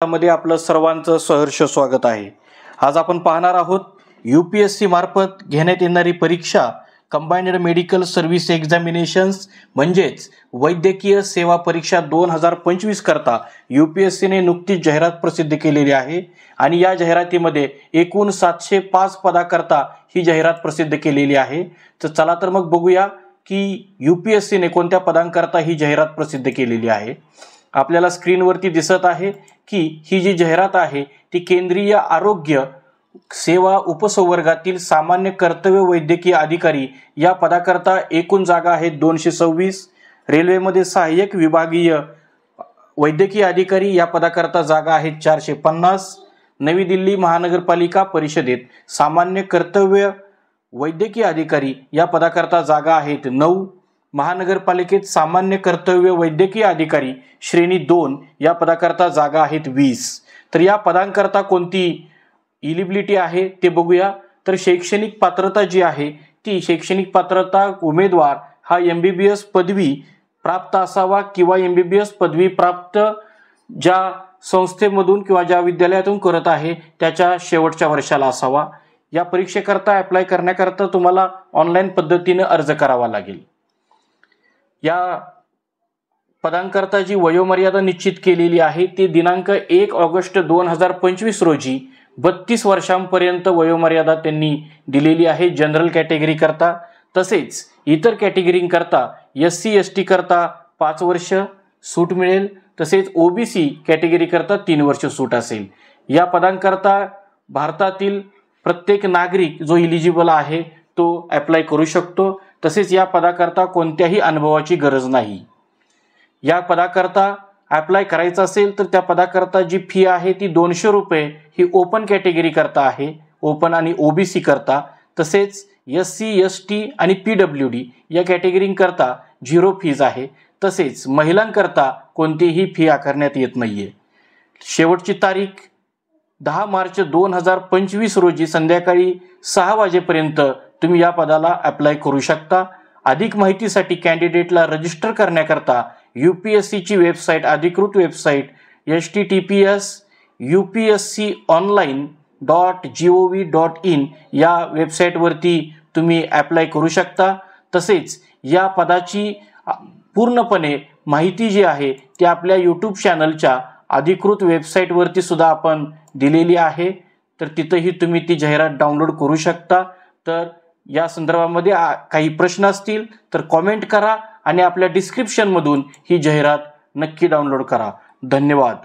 मध्ये आपलं सर्वांचं सहर्ष स्वागत आहे। आज आपण पाहणार आहोत UPSC मार्फत घेण्यात येणारी परीक्षा कंबाइंड मेडिकल सर्व्हिस एक्झामिनेशन्स म्हणजेच वैद्यकीय सेवा परीक्षा 2025 करता UPSC ने नुकतीच जाहिरात प्रसिद्ध केलेली आहे आणि या जाहिरातीमध्ये एकूण 705 पदाकरता ही जाहिरात प्रसिद्ध केलेली आहे। तर चला तर मग बघूया की UPSC ने कोणत्या पदांकरता ही जाहिरात प्रसिद्ध केलेली आहे। आपल्याला स्क्रीनवरती दिसत आहे की ही जी जाहिरात आहे ती केंद्रीय आरोग्य सेवा उपसंवर्गातील सामान्य कर्तव्य वैद्यकीय अधिकारी या पदाकरता एकूण जागा आहेत 226। रेल्वेमध्ये सहाय्यक विभागीय वैद्यकीय अधिकारी या पदाकरता जागा आहेत 450। नवी दिल्ली महानगरपालिका परिषदेत सामान्य कर्तव्य वैद्यकीय अधिकारी या पदाकरता जागा आहेत 9। महानगरपालिकेत सामान्य कर्तव्य वैद्यकीय अधिकारी श्रेणी 2 या पदाकरता जागा आहेत 20। तर या पदांकरता कोणती एलिजिबिलिटी आहे ते बघूया। तर शैक्षणिक पात्रता जी आहे ती शैक्षणिक पात्रता उमेदवार हा MBBS पदवी प्राप्त असावा किंवा MBBS पदवी प्राप्त ज्या संस्थेमधून किंवा ज्या विद्यालयातून करत आहे त्याच्या शेवटच्या वर्षाला असावा। या परीक्षेकरता अप्लाय करण्याकरता तुम्हाला ऑनलाईन पद्धतीने अर्ज करावा लागेल। या पदांकरता जी वयोमर्यादा निश्चित केलेली आहे ती दिनांक 1 ऑगस्ट 2025 रोजी 32 वर्षांपर्यंत वयोमर्यादा त्यांनी दिलेली आहे जनरल कॅटेगरी करता। तसेच इतर कॅटेगरी करता SC ST करता 5 वर्ष सूट मिळेल, तसेच OBC कॅटेगरी करता 3 वर्ष सूट असेल। या पदांकरता भारतातील प्रत्येक नागरिक जो एलिजिबल आहे तो अप्लाय करू शकतो। तसेच या पदाकरता कोणत्याही अनुभवाची गरज नाही। या पदाकरता अप्लाय करायचं असेल तर त्या पदाकरता जी फी आहे ती 200 रुपये ही ओपन कॅटेगरी करता आहे, ओपन आणि OBC करता। तसेच SC ST आणि PWD या कॅटेगरी करता 0 फीज आहे। तसेच महिलांकरता कोणतीही फी आकारण्यात येत नाहीये। शेवटची तारीख 10 मार्च 2025 रोजी संध्याकाळी 6 वाजेपर्यंत तुम्ही या पदाला अप्लाय करू शकता। अधिक माहितीसाठी कॅन्डिडेटला रजिस्टर करण्याकरता UPSC ची वेबसाईट अधिकृत वेबसाईट https://upsconline.gov.in या वेबसाईटवरती तुम्ही अप्लाय करू शकता। तसेच या पदाची पूर्णपणे माहिती जी आहे ती आपल्या YouTube चॅनलच्या अधिकृत वेबसाईटवरती सुद्धा आपण दिलेली आहे। तर तिथेही तुम्ही ती जाहिरात डाउनलोड करू शकता। तर या संदर्भामध्ये काही प्रश्न असतील तर कमेंट करा आणि आपल्या डिस्क्रिप्शन मधून ही जाहिरात नक्की डाउनलोड करा। धन्यवाद।